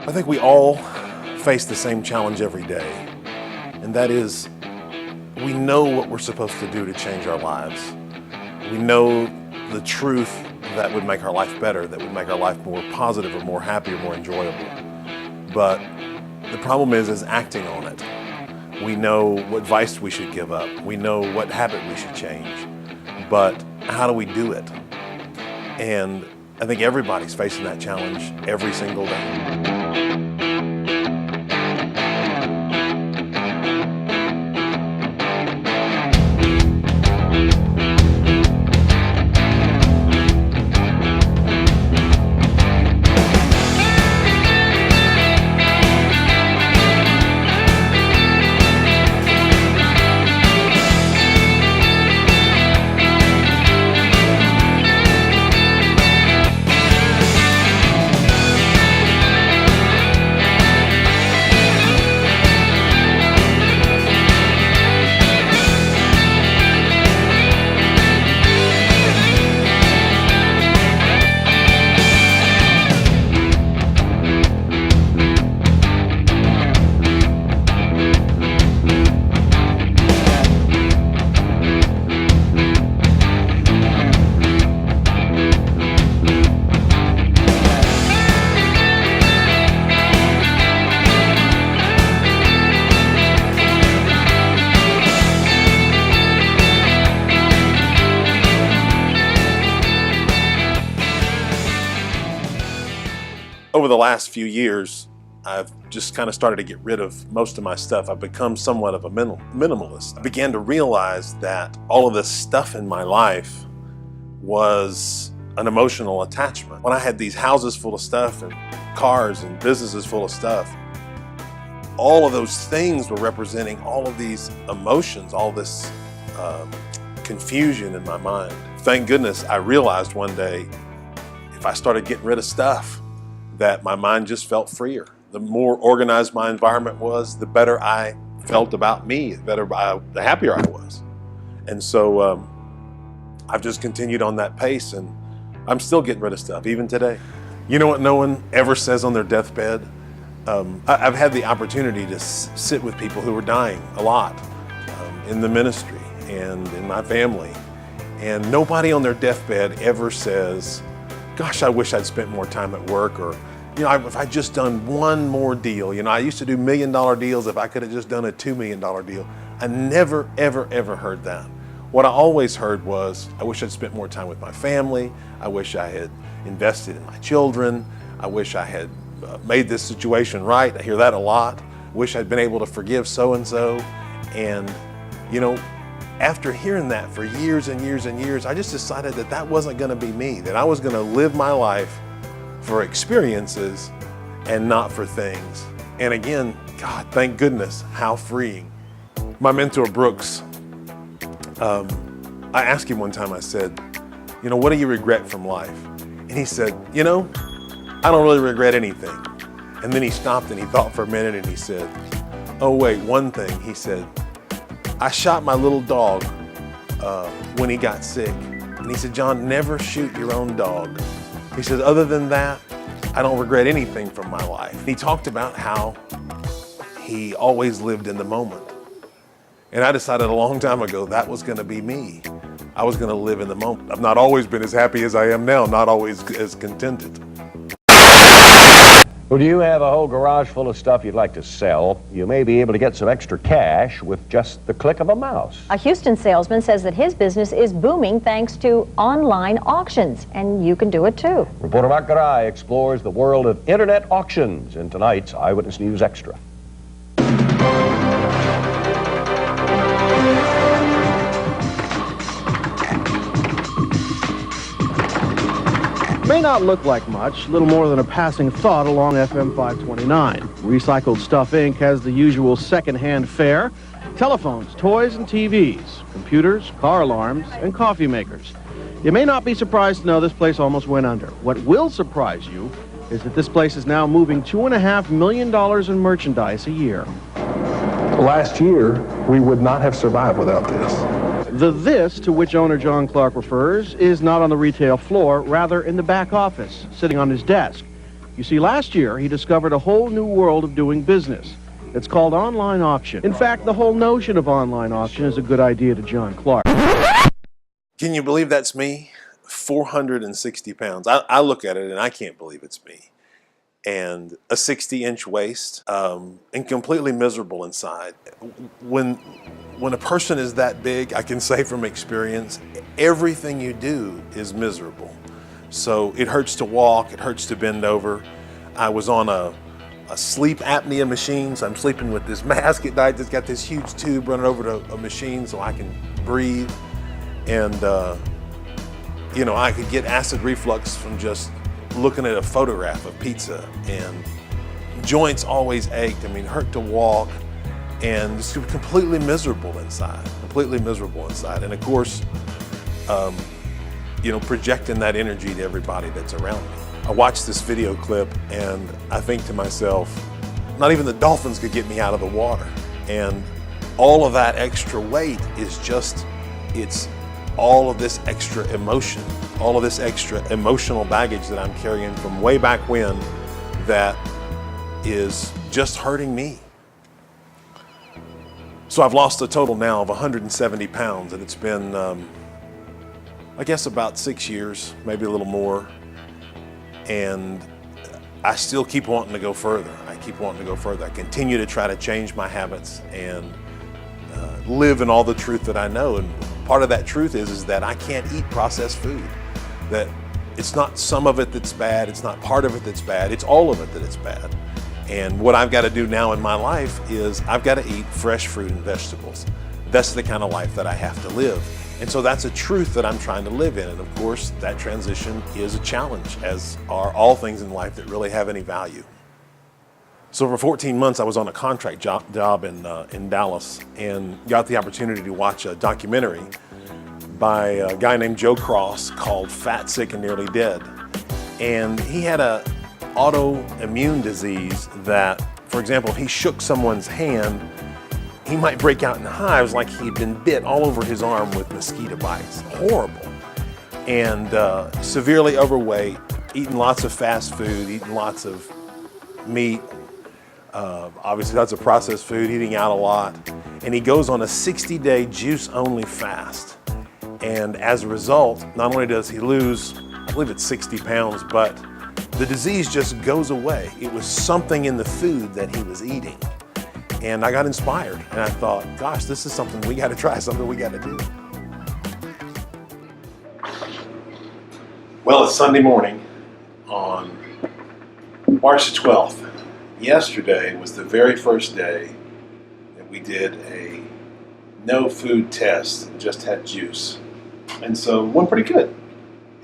I think we all face the same challenge every day, and that is we know what we're supposed to do to change our lives. We know the truth that would make our life better, that would make our life more positive or more happy or more enjoyable. But the problem is acting on it. We know what vice we should give up. We know what habit we should change. But how do we do it? And I think everybody's facing that challenge every single day. Over the last few years, I've just kind of started to get rid of most of my stuff. I've become somewhat of a minimalist. I began to realize that all of this stuff in my life was an emotional attachment. When I had these houses full of stuff and cars and businesses full of stuff, all of those things were representing all of these emotions, all this confusion in my mind. Thank goodness I realized one day, if I started getting rid of stuff, that my mind just felt freer. The more organized my environment was, the better I felt about me, the happier I was. And so I've just continued on that pace, and I'm still getting rid of stuff, even today. You know what no one ever says on their deathbed? I've had the opportunity to sit with people who are dying a lot in the ministry and in my family, and nobody on their deathbed ever says, gosh, I wish I'd spent more time at work, or, if I'd just done one more deal. I used to do $1 million deals. If I could have just done a $2 million deal. I never, ever, ever heard that. What I always heard was, I wish I'd spent more time with my family. I wish I had invested in my children. I wish I had made this situation right. I hear that a lot. Wish I'd been able to forgive so-and-so. And, after hearing that for years and years and years, I just decided that that wasn't going to be me, that I was going to live my life for experiences and not for things. And again, God, thank goodness, how freeing. My mentor, Brooks, I asked him one time, I said, what do you regret from life? And he said, I don't really regret anything. And then he stopped and he thought for a minute and he said, oh wait, one thing. He said, I shot my little dog when he got sick. And he said, John, never shoot your own dog. He said, other than that, I don't regret anything from my life. He talked about how he always lived in the moment. And I decided a long time ago that was going to be me. I was going to live in the moment. I've not always been as happy as I am now, not always as contented. Well, do you have a whole garage full of stuff you'd like to sell? You may be able to get some extra cash with just the click of a mouse. A Houston salesman says that his business is booming thanks to online auctions, and you can do it too. Reporter Mark Garay explores the world of internet auctions in tonight's Eyewitness News Extra. May not look like much, little more than a passing thought along FM 529. Recycled Stuff Inc. has the usual second-hand fare: telephones, toys, and TVs, computers, car alarms, and coffee makers. You may not be surprised to know this place almost went under. What will surprise you is that this place is now moving $2.5 million in merchandise a year. Last year, we would not have survived without this. The this to which owner John Clark refers is not on the retail floor, rather in the back office, sitting on his desk. You see, last year he discovered a whole new world of doing business. It's called online auction. In fact, the whole notion of online auction is a good idea to John Clark. Can you believe that's me? 460 pounds. I look at it and I can't believe it's me. And a 60-inch waist, and completely miserable inside. When a person is that big, I can say from experience, everything you do is miserable. So it hurts to walk, it hurts to bend over. I was on a sleep apnea machine, so I'm sleeping with this mask at night that's got this huge tube running over to a machine so I can breathe. And you know, I could get acid reflux from just looking at a photograph of pizza, and joints always ached. I mean, hurt to walk, and just completely miserable inside, And of course, you know, projecting that energy to everybody that's around me. I watched this video clip and I think to myself, not even the dolphins could get me out of the water. And all of that extra weight is just, it's all of this extra emotion, all of this extra emotional baggage that I'm carrying from way back when that is just hurting me. So I've lost a total now of 170 pounds, and it's been, I guess, about 6 years, maybe a little more. And I still keep wanting to go further. I continue to try to change my habits and live in all the truth that I know. And part of that truth is that I can't eat processed food. That it's not some of it that's bad, it's not part of it that's bad, it's all of it that is bad. And what I've got to do now in my life is I've got to eat fresh fruit and vegetables. That's the kind of life that I have to live. And so that's a truth that I'm trying to live in. And of course, that transition is a challenge, as are all things in life that really have any value. So for 14 months, I was on a contract job in Dallas, and got the opportunity to watch a documentary by a guy named Joe Cross called Fat, Sick, and Nearly Dead. And he had a autoimmune disease that, for example, if he shook someone's hand, he might break out in hives like he'd been bit all over his arm with mosquito bites. Horrible. And severely overweight, eating lots of fast food, eating lots of meat, obviously lots of processed food, eating out a lot. And he goes on a 60-day juice-only fast. And as a result, not only does he lose, I believe it's 60 pounds, but the disease just goes away. It was something in the food that he was eating. And I got inspired, and I thought, gosh, this is something we got to try, something we got to do. Well, it's Sunday morning on March the 12th. Yesterday was the very first day that we did a no food test, just had juice. And so it went pretty good,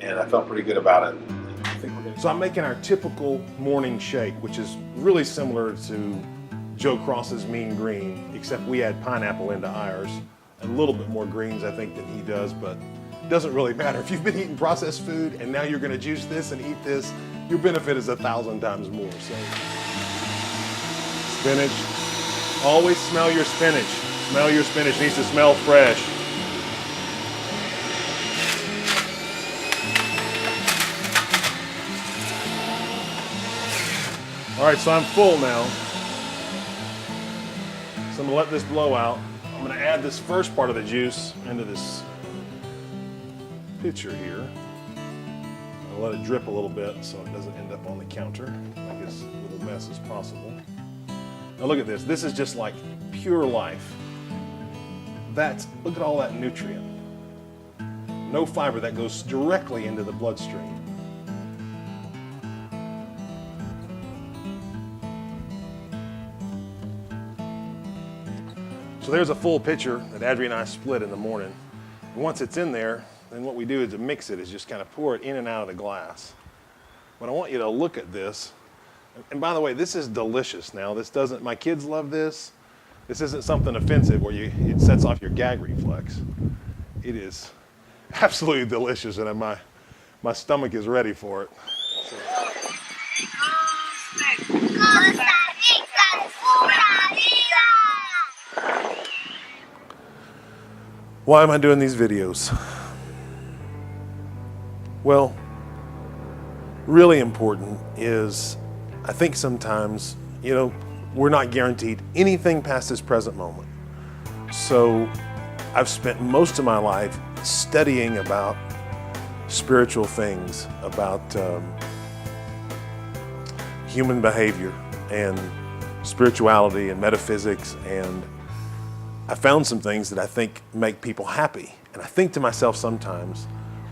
and I felt pretty good about it. So I'm making our typical morning shake, which is really similar to Joe Cross's Mean Green, except we add pineapple into ours. A little bit more greens, I think, than he does, but it doesn't really matter. If you've been eating processed food and now you're gonna juice this and eat this, your benefit is 1,000 times more. So, spinach, always smell your spinach. Smell your spinach, it needs to smell fresh. All right, so I'm full now. So I'm gonna let this blow out. I'm gonna add this first part of the juice into this pitcher here. I'll let it drip a little bit so it doesn't end up on the counter. Make as little mess as possible. Now look at this. This is just like pure life. Look at all that nutrient. No fiber that goes directly into the bloodstream. So there's a full pitcher that Adri and I split in the morning. And once it's in there, then what we do is to mix it, is just kind of pour it in and out of the glass. But I want you to look at this. And by the way, this is delicious now. My kids love this. This isn't something offensive where it sets off your gag reflex. It is absolutely delicious, and my stomach is ready for it. So. Why am I doing these videos? Well, really important is I think sometimes, we're not guaranteed anything past this present moment. So I've spent most of my life studying about spiritual things, about human behavior and spirituality and metaphysics, and I found some things that I think make people happy. And I think to myself sometimes,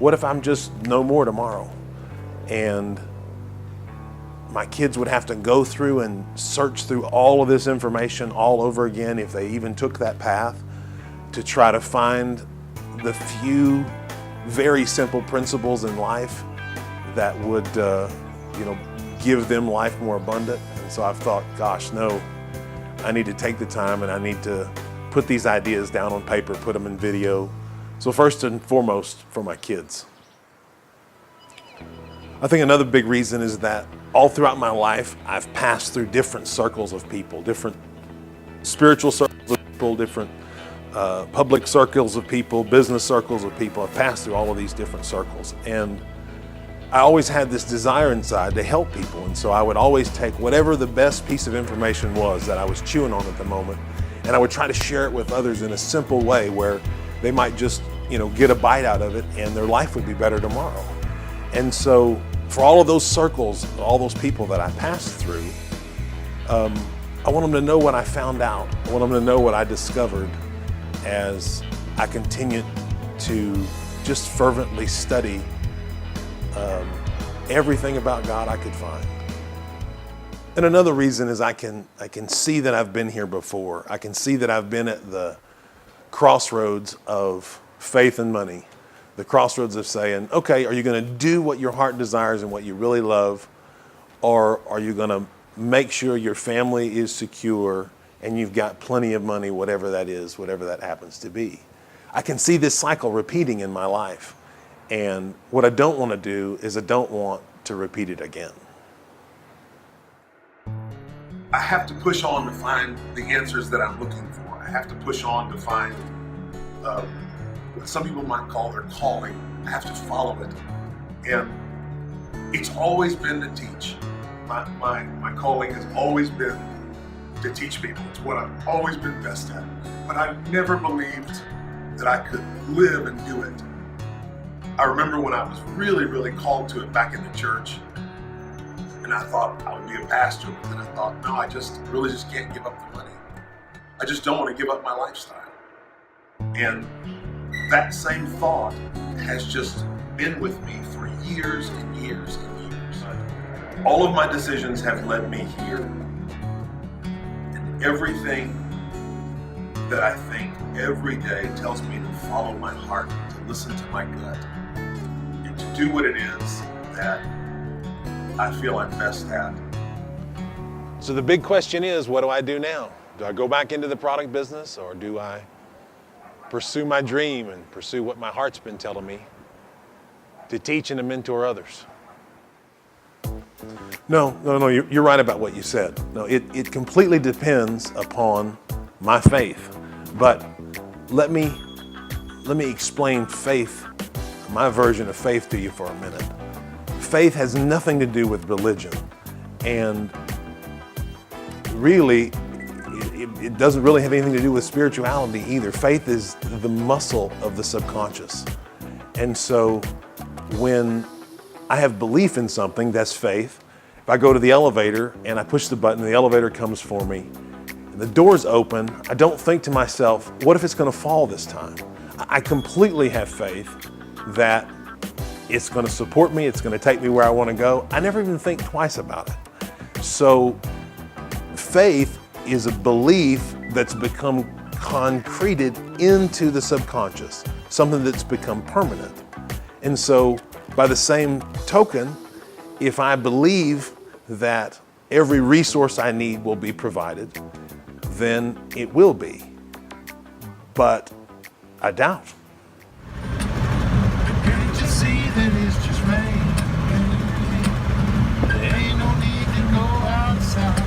what if I'm just no more tomorrow? And my kids would have to go through and search through all of this information all over again if they even took that path to try to find the few very simple principles in life that would, give them life more abundant. And so I've thought, gosh, no, I need to take the time and I need to put these ideas down on paper, put them in video. So first and foremost, for my kids. I think another big reason is that all throughout my life, I've passed through different circles of people, different spiritual circles of people, different public circles of people, business circles of people. I've passed through all of these different circles. And I always had this desire inside to help people. And so I would always take whatever the best piece of information was that I was chewing on at the moment, and I would try to share it with others in a simple way where they might just, get a bite out of it and their life would be better tomorrow. And so for all of those circles, all those people that I passed through, I want them to know what I found out. I want them to know what I discovered as I continued to just fervently study everything about God I could find. And another reason is I can see that I've been here before. I can see that I've been at the crossroads of faith and money. The crossroads of saying, okay, are you going to do what your heart desires and what you really love? Or are you going to make sure your family is secure and you've got plenty of money, whatever that is, whatever that happens to be? I can see this cycle repeating in my life. And what I don't want to do is I don't want to repeat it again. I have to push on to find the answers that I'm looking for. I have to push on to find what some people might call their calling. I have to follow it. And it's always been to teach. My calling has always been to teach people. It's what I've always been best at. But I've never believed that I could live and do it. I remember when I was really, really called to it back in the church, and I thought I would be a pastor, but then I thought, no, I really just can't give up the money. I just don't want to give up my lifestyle. And that same thought has just been with me for years and years and years. All of my decisions have led me here. And everything that I think every day tells me to follow my heart, to listen to my gut, and to do what it is that I feel I'm best at. So the big question is, what do I do now? Do I go back into the product business, or do I pursue my dream and pursue what my heart's been telling me to teach and to mentor others? No, you're right about what you said. No, it completely depends upon my faith. But let me explain faith, my version of faith to you for a minute. Faith has nothing to do with religion, and really it doesn't really have anything to do with spirituality either. Faith is the muscle of the subconscious. And so when I have belief in something, that's faith. If I go to the elevator and I push the button, the elevator comes for me, and the door's open, I don't think to myself, what if it's going to fall this time? I completely have faith that it's going to support me, it's going to take me where I want to go. I never even think twice about it. So faith is a belief that's become concreted into the subconscious, something that's become permanent. And so by the same token, if I believe that every resource I need will be provided, then it will be. But I doubt. Can't you see that it's just rain? There ain't no need to go outside.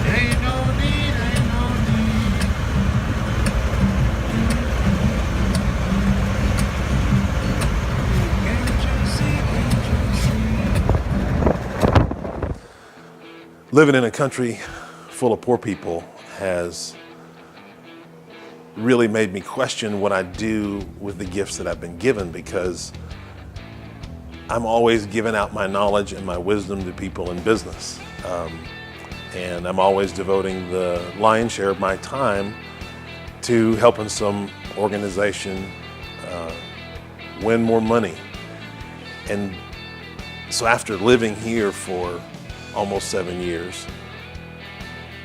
Ain't no need, ain't no need. Can't you see, can't you see? living in a country full of poor people has really made me question what I do with the gifts that I've been given, because I'm always giving out my knowledge and my wisdom to people in business. And I'm always devoting the lion's share of my time to helping some organization win more money. And so after living here for almost 7 years,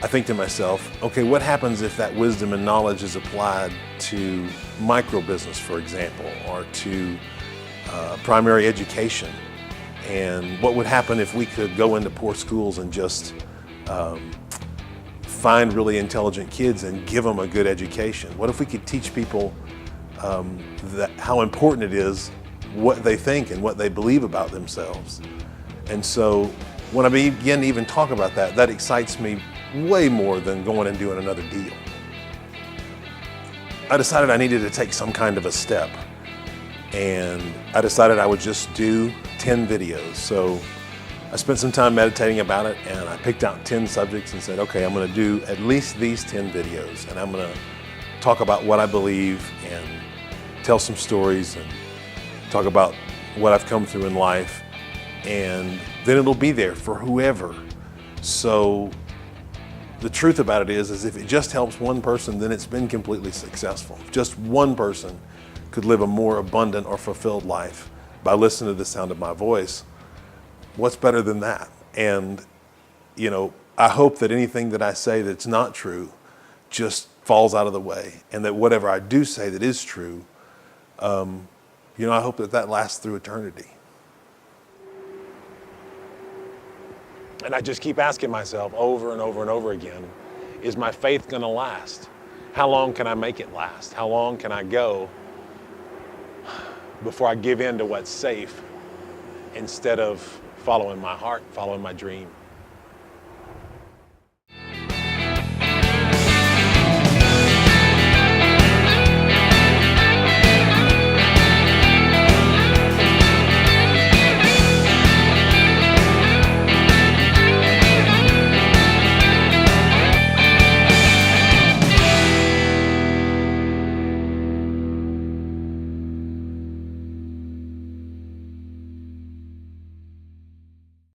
I think to myself, okay, what happens if that wisdom and knowledge is applied to micro business, for example, or to primary education? And what would happen if we could go into poor schools and just find really intelligent kids and give them a good education? What if we could teach people that how important it is what they think and what they believe about themselves? And so when I begin to even talk about that, that excites me way more than going and doing another deal. I decided I needed to take some kind of a step, and I decided I would just do 10 videos. So I spent some time meditating about it, and I picked out 10 subjects and said, okay, I'm gonna do at least these 10 videos, and I'm gonna talk about what I believe and tell some stories and talk about what I've come through in life, and then it'll be there for whoever. So the truth about it is if it just helps one person, then it's been completely successful. If just one person could live a more abundant or fulfilled life by listening to the sound of my voice, what's better than that? And, you know, I hope that anything that I say that's not true just falls out of the way, and that whatever I do say that is true, you know, I hope that that lasts through eternity. And I just keep asking myself over and over and over again, is my faith gonna last? How long can I make it last? How long can I go before I give in to what's safe instead of following my heart, following my dream?